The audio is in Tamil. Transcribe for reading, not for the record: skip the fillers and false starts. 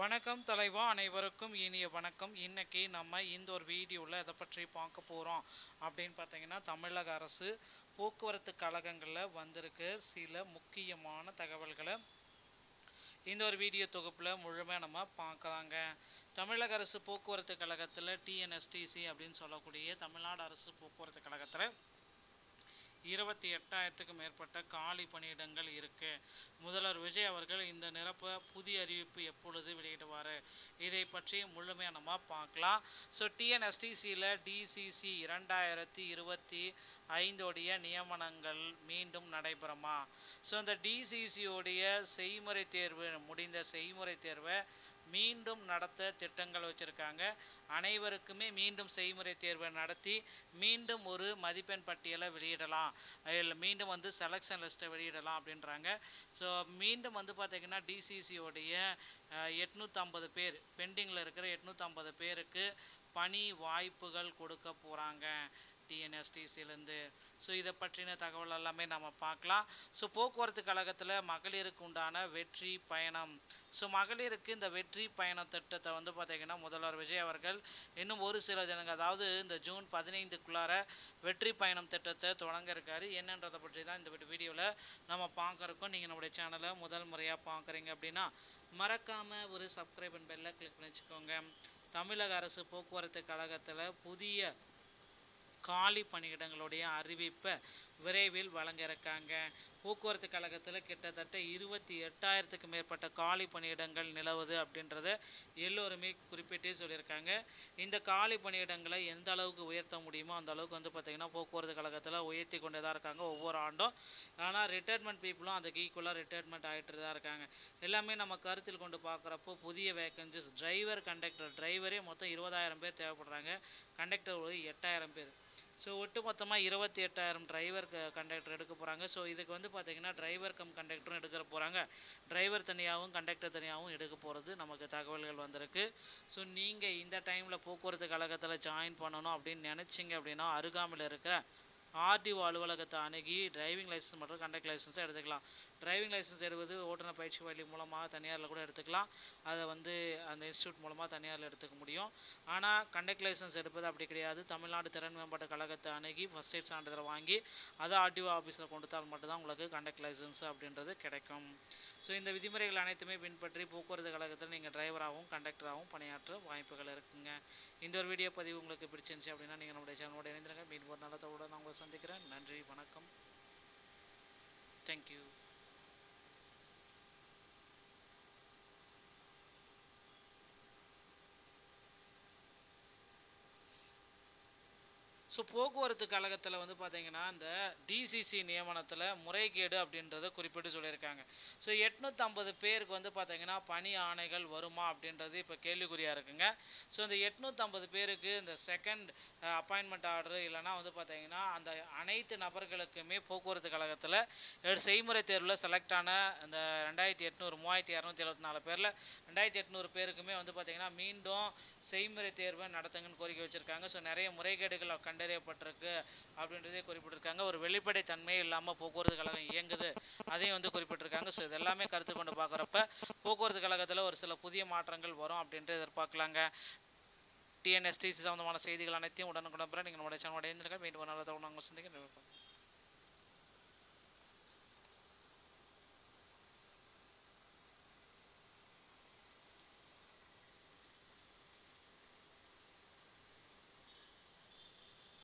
வணக்கம் தலைவா, அனைவருக்கும் இனிய வணக்கம். இன்னைக்கு நம்ம இந்த ஒரு வீடியோவில் எதை பற்றி பார்க்க போகிறோம் அப்படின்னு பார்த்தீங்கன்னா, தமிழக அரசு போக்குவரத்து கழகங்களில் வந்திருக்க சில முக்கியமான தகவல்களை இந்த ஒரு வீடியோ தொகுப்பில் முழுமையாக நம்ம பார்க்கலாங்க. தமிழக அரசு போக்குவரத்து கழகத்தில் டிஎன்எஸ்டிசி அப்படின்னு சொல்லக்கூடிய தமிழ்நாடு அரசு போக்குவரத்து கழகத்தில் 28,000க்கும் மேற்பட்ட காலி பணியிடங்கள் இருக்குது. முதல்வர் விஜய் அவர்கள் இந்த நிரப்ப புதிய அறிவிப்பு எப்பொழுது வெளியிடுவார், இதை பற்றி முழுமையாக நம்ம பார்க்கலாம். ஸோ டிஎன்எஸ்டிசியில் டிசிசி 2025 நியமனங்கள் மீண்டும் நடைபெறுமா? ஸோ இந்த டிசிசியோடைய செய்முறை தேர்வு முடிந்த செய்முறை தேர்வை மீண்டும் நடத்த திட்டங்கள் வச்சுருக்காங்க. அனைவருக்குமே மீண்டும் செய்முறை தேர்வை நடத்தி மீண்டும் ஒரு மதிப்பெண் பட்டியலை வெளியிடலாம், இல்லை மீண்டும் செலெக்ஷன் லிஸ்ட்டை வெளியிடலாம் அப்படின்றாங்க. ஸோ மீண்டும் பார்த்திங்கன்னா டிசிசியோடைய 850 பேர் பெண்டிங்கில் இருக்கிற 850 பேருக்கு பணி வாய்ப்புகள் கொடுக்க போகிறாங்க டிஎன்எஸ்டிசிலேருந்து. ஸோ இதை பற்றின தகவல் எல்லாமே நம்ம பார்க்கலாம். ஸோ போக்குவரத்து கழகத்தில் மகளிருக்கு உண்டான வெற்றி பயணம். ஸோ மகளிருக்கு இந்த வெற்றி பயண திட்டத்தை பார்த்திங்கன்னா முதல்வர் விஜய் அவர்கள் இன்னும் ஒரு சில ஜனங்க, அதாவது இந்த ஜூன் 15க்குள்ளார வெற்றி பயணம் திட்டத்தை தொடங்க இருக்காரு. என்னன்றதை பற்றி தான் இந்த வீடியோவில் நம்ம பார்க்குறோம். நீங்கள் நம்முடைய சேனலை முதல் முறையாக பார்க்குறீங்க அப்படின்னா மறக்காமல் ஒரு சப்ஸ்கிரைப் அண்ட் பெல்லை கிளிக் பண்ணி வச்சுக்கோங்க. தமிழக அரசு போக்குவரத்து கழகத்தில் புதிய காலி பணியிடங்களுடைய அறிவிப்பை விரைவில் வழங்க இருக்காங்க. போக்குவரத்து கழகத்தில் கிட்டத்தட்ட 28,000க்கும் மேற்பட்ட காலி பணியிடங்கள் நிலவுது அப்படின்றத எல்லோருமே குறிப்பிட்டே சொல்லியிருக்காங்க. இந்த காலி பணியிடங்களை எந்த அளவுக்கு உயர்த்த முடியுமோ அந்த அளவுக்கு பார்த்திங்கன்னா போக்குவரத்து கழகத்தில் உயர்த்தி கொண்டு தான் இருக்காங்க ஒவ்வொரு ஆண்டும். ஆனால் ரிட்டையர்மெண்ட் பீப்புளும் அதுக்கு ஈக்குவலாக ரிட்டையர்மெண்ட் ஆகிட்டு தான் இருக்காங்க. எல்லாமே நம்ம கருத்தில் கொண்டு பார்க்குறப்போ புதிய வேக்கன்சிஸ் டிரைவர், டிரைவரே மொத்தம் 20,000 பேர் தேவைப்படுறாங்க. கண்டக்டர் ஒரு 8,000 பேர். ஸோ ஒட்டு மொத்தமாக 28,000 டிரைவர் கண்டக்டர் எடுக்க போகிறாங்க. ஸோ இதுக்கு பார்த்திங்கன்னா டிரைவர் கம் கண்டக்டரும் எடுக்க போகிறாங்க. டிரைவர் தனியாகவும் கண்டக்டர் தனியாகவும் எடுக்க போகிறது நமக்கு தகவல்கள் வந்திருக்கு. ஸோ நீங்கள் இந்த டைமில் போக்குவரத்து கழகத்தில் ஜாயின் பண்ணணும் அப்படின்னு நினச்சிங்க அப்படின்னா அருகாமையில் இருக்கிற ஆர்டிஓ அலுவலகத்தை அணுகி டிரைவிங் லைசன்ஸ் மற்றும் கண்டக்டர் லைசன்ஸை எடுத்துக்கலாம். டிரைவிங் லைசன்ஸ் எடுப்பது ஓட்டுநர் பயிற்சி பள்ளி மூலமாக தனியாரில் கூட எடுத்துக்கலாம். அதை அந்த இன்ஸ்டியூட் மூலமாக தனியாரில் எடுத்துக்க முடியும். ஆனால் கண்டக்டர் லைசன்ஸ் எடுப்பது அப்படி கிடையாது. தமிழ்நாடு திறன் மேம்பாட்டு கழகத்தை அணுகி ஃபஸ்ட் எய்ட் சான்றிதழ் வாங்கி அதை ஆர்டிஓ ஆஃபீஸில் கொடுத்தால் மட்டும்தான் உங்களுக்கு கண்டக்டர் லைசன்ஸ் அப்படின்றது கிடைக்கும். ஸோ இந்த விதிமுறைகள் அனைத்துமே பின்பற்றி போக்குவரத்து கழகத்தில் நீங்கள் டிரைவராகவும் கண்டக்டராகவும் பணியாற்ற வாய்ப்புகள் இருக்குங்க. இந்த ஒரு வீடியோ பதிவு உங்களுக்கு பிடிச்சிருந்துச்சு அப்படின்னா நீங்கள் நம்முடைய சேனலோட இணைந்திருங்க. மீண்டும் ஒரு நல்ல தகவலோடு நான் உங்களை சந்திக்கிறேன். நன்றி, வணக்கம், தேங்க்யூ. ஸோ போக்குவரத்து கழகத்தில் பார்த்திங்கன்னா இந்த டிசிசி நியமனத்தில் முறைகேடு அப்படின்றத குறிப்பிட்டு சொல்லியிருக்காங்க. ஸோ 850 பேருக்கு பார்த்திங்கன்னா பணி ஆணைகள் வருமா அப்படின்றது இப்போ கேள்விக்குறியாக இருக்குங்க. ஸோ இந்த 850 பேருக்கு இந்த செகண்ட் அப்பாயின்மெண்ட் ஆர்டர் இல்லைனா பார்த்திங்கன்னா அந்த அனைத்து நபர்களுக்குமே போக்குவரத்து கழகத்தில் செய்முறை தேர்வில் செலக்ட் ஆன அந்த 3,274 பேரில் 2,800 பேருக்குமே பார்த்திங்கன்னா மீண்டும் செய்முறை தேர்வை நடத்துங்கன்னு கோரிக்கை வச்சுருக்காங்க. ஸோ நிறைய முறைகேடுகள் கண்டறியப்பட்டிருக்கு அப்படின்றதே குறிப்பிட்டிருக்காங்க. ஒரு வெளிப்படை தன்மையே இல்லாமல் போக்குவரத்து கழகம் இயங்குது அதையும் குறிப்பிட்டிருக்காங்க. ஸோ இதெல்லாமே கருத்து கொண்டு பார்க்குறப்ப போக்குவரத்து கழகத்தில் ஒரு சில புதிய மாற்றங்கள் வரும் அப்படின்ட்டு எதிர்பார்க்கலாங்க. டிஎன்எஸ்டிசி சம்மந்தமான செய்திகள் அனைத்தையும் உடனுக்குடன் நீங்கள் நம்முடைய சேனலோட இணைந்திருக்க மீண்டும் நல்ல தகவல் நாங்கள் சந்திக்க